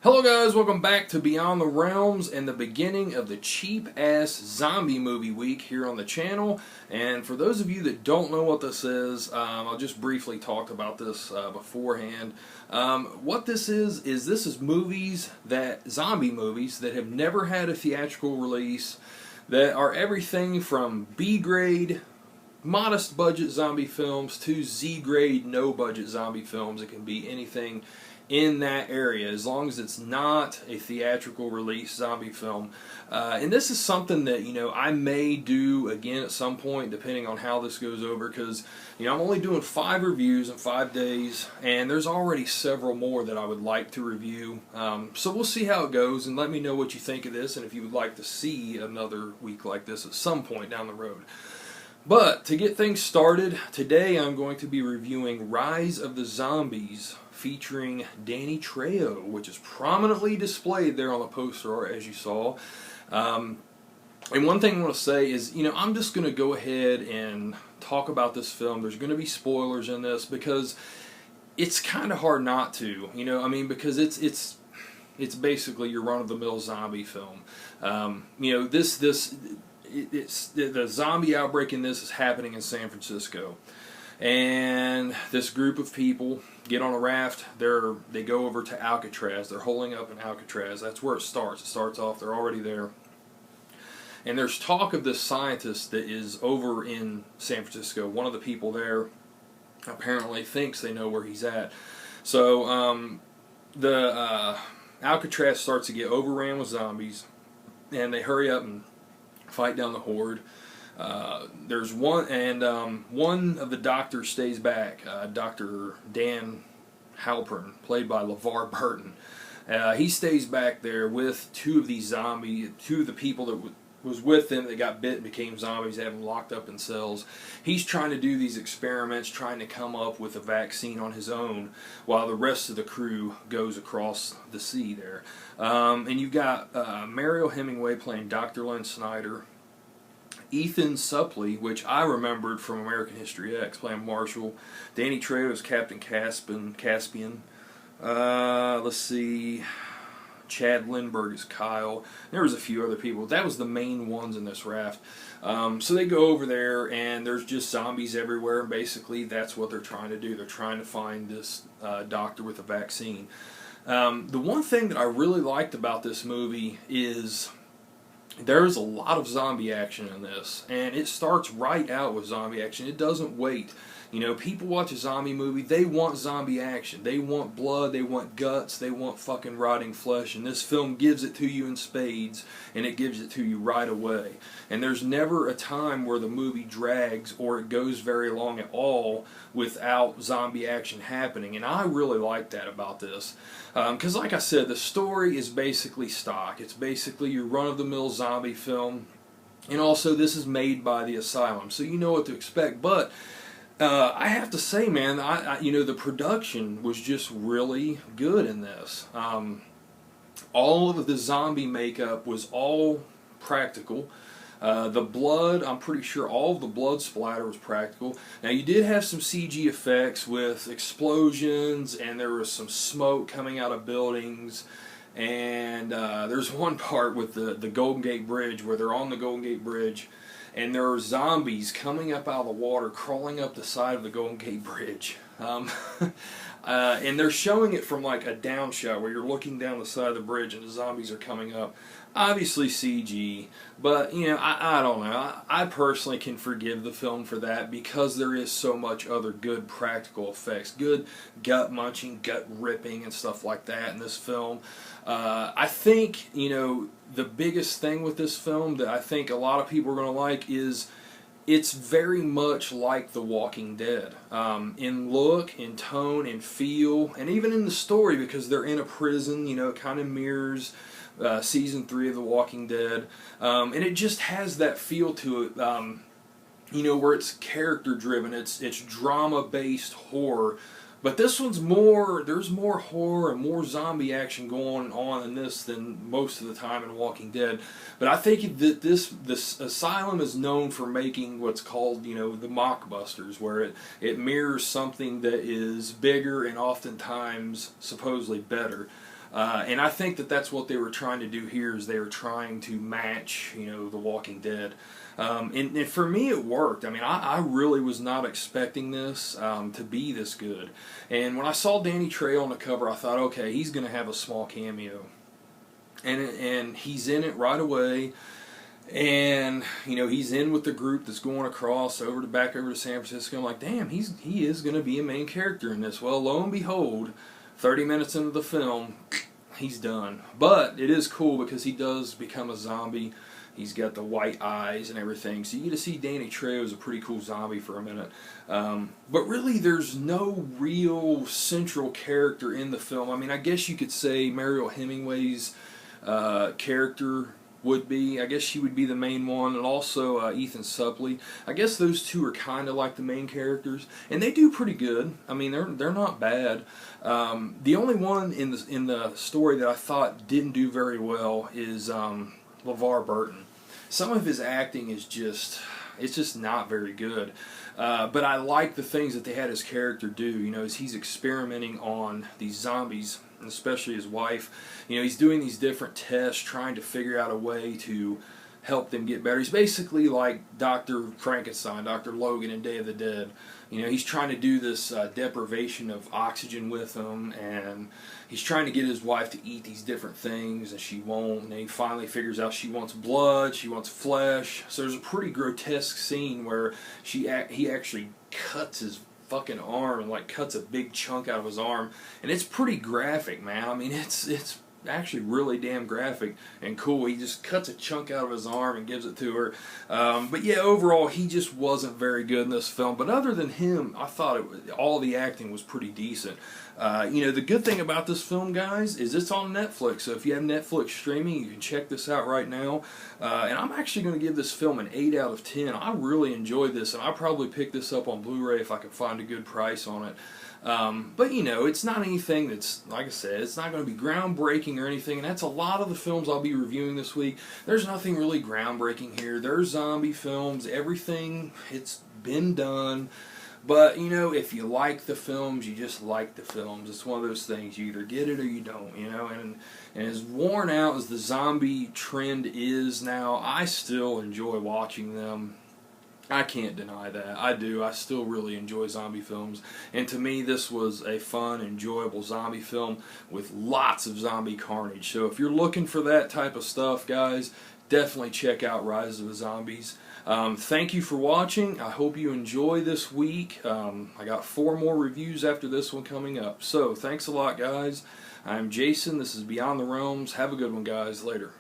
Hello guys, welcome back to Beyond the Realms and the beginning of the cheap-ass zombie movie week here on the channel. And for those of you that don't know what this is, I'll just briefly talk about this beforehand. What this is this is zombie movies that have never had a theatrical release, that are everything from B-grade, modest budget zombie films to Z-grade, no budget zombie films. It can be anything in that area as long as it's not a theatrical release zombie film. And this is something that I may do again at some point depending on how this goes over, because I'm only doing 5 reviews in 5 days and there's already several more that I would like to review. So we'll see how it goes, and let me know what you think of this and if you would like to see another week like this at some point down the road. But to get things started, today I'm going to be reviewing Rise of the Zombies, featuring Danny Trejo, which is prominently displayed there on the poster, as you saw. And one thing I want to say is, I'm just going to go ahead and talk about this film. There's going to be spoilers in this because it's kind of hard not to, because it's basically your run-of-the-mill zombie film. The zombie outbreak in this is happening in San Francisco, and this group of people get on a raft. They go over to Alcatraz. They're holing up in Alcatraz. That's where it starts. It starts off, they're already there, and there's talk of this scientist that is over in San Francisco. One of the people there apparently thinks they know where he's at. So Alcatraz starts to get overran with zombies, and they hurry up and fight down the horde. There's one, and one of the doctors stays back. Dr. Dan Halpern, played by LeVar Burton. He stays back there with two of the people that was with them that got bit and became zombies, have them locked up in cells. He's trying to do these experiments, trying to come up with a vaccine on his own, while the rest of the crew goes across the sea there. And you've got Mariel Hemingway playing Dr. Lynn Snyder, Ethan Suplee, which I remembered from American History X, playing Marshall. Danny Trejo as Captain Caspian. Let's see, Chad Lindbergh is Kyle. There was a few other people. That was the main ones in this raft. So they go over there, and there's just zombies everywhere, and basically that's what they're trying to do. They're trying to find this doctor with a vaccine. The one thing that I really liked about this movie is there's a lot of zombie action in this, and it starts right out with zombie action. It doesn't wait. People watch a zombie movie, they want zombie action. They want blood, they want guts, they want fucking rotting flesh, and this film gives it to you in spades, and it gives it to you right away. And there's never a time where the movie drags or it goes very long at all without zombie action happening, and I really like that about this. Because like I said, the story is basically stock. It's basically your run-of-the-mill zombie film, and also this is made by the Asylum, so you know what to expect. But I have to say, man, the production was just really good in this. All of the zombie makeup was all practical. The blood, I'm pretty sure all of the blood splatter was practical. Now, you did have some CG effects with explosions, and there was some smoke coming out of buildings. And there's one part with the Golden Gate Bridge where they're on the Golden Gate Bridge, and there are zombies coming up out of the water, crawling up the side of the Golden Gate Bridge. And they're showing it from like a down shot where you're looking down the side of the bridge and the zombies are coming up. Obviously CG, but I don't know. I personally can forgive the film for that because there is so much other good practical effects, good gut munching, gut ripping, and stuff like that in this film. I think the biggest thing with this film that I think a lot of people are going to like is it's very much like The Walking Dead, in look, in tone, in feel, and even in the story, because they're in a prison. It kind of mirrors season 3 of The Walking Dead, and it just has that feel to it, where it's character driven, it's drama based horror. But this one's there's more horror and more zombie action going on in this than most of the time in Walking Dead. But I think that this Asylum is known for making what's called, the mockbusters, where it mirrors something that is bigger and oftentimes supposedly better. And I think that that's what they were trying to do here, is they were trying to match, you know, The Walking Dead. And for me it worked. I mean, I really was not expecting this to be this good. And when I saw Danny Trejo on the cover, I thought, okay, he's going to have a small cameo. And he's in it right away. And, you know, he's in with the group that's going across back over to San Francisco. I'm like, damn, he is going to be a main character in this. Well, lo and behold, 30 minutes into the film, he's done. But it is cool because he does become a zombie. He's got the white eyes and everything. So you get to see Danny Trejo as a pretty cool zombie for a minute. But really, there's no real central character in the film. I mean, I guess you could say Mariel Hemingway's character would be. I guess she would be the main one, and also Ethan Suplee. I guess those two are kind of like the main characters, and they do pretty good. I mean, they're not bad. The only one in the story that I thought didn't do very well is LeVar Burton. Some of his acting is just not very good. But I like the things that they had his character do. You know, as he's experimenting on these zombies, and especially his wife. You know, he's doing these different tests, trying to figure out a way to help them get better. He's basically like Dr. Frankenstein, Dr. Logan in Day of the Dead. You know, he's trying to do this deprivation of oxygen with them, and he's trying to get his wife to eat these different things, and she won't, and he finally figures out she wants blood, she wants flesh. So there's a pretty grotesque scene where he actually cuts his fucking arm, and like cuts a big chunk out of his arm, and it's pretty graphic, man. I mean, it's actually really damn graphic and cool. He just cuts a chunk out of his arm and gives it to her. But yeah, overall, he just wasn't very good in this film. But other than him, I thought all the acting was pretty decent. You know, the good thing about this film, guys, is it's on Netflix. So if you have Netflix streaming, you can check this out right now. And I'm actually going to give this film an 8 out of 10. I really enjoyed this, and I'll probably pick this up on Blu-ray if I can find a good price on it. But, you know, it's not anything that's, like I said, it's not going to be groundbreaking or anything, and that's a lot of the films I'll be reviewing this week. There's nothing really groundbreaking here. There's zombie films, everything, it's been done. But, you know, if you like the films, you just like the films. It's one of those things. You either get it or you don't, you know. And as worn out as the zombie trend is now, I still enjoy watching them. I can't deny that. I do. I still really enjoy zombie films. And to me, this was a fun, enjoyable zombie film with lots of zombie carnage. So if you're looking for that type of stuff, guys, definitely check out Rise of the Zombies. Thank you for watching. I hope you enjoy this week. I got 4 more reviews after this one coming up. So, thanks a lot, guys. I'm Jason. This is Beyond the Realms. Have a good one, guys. Later.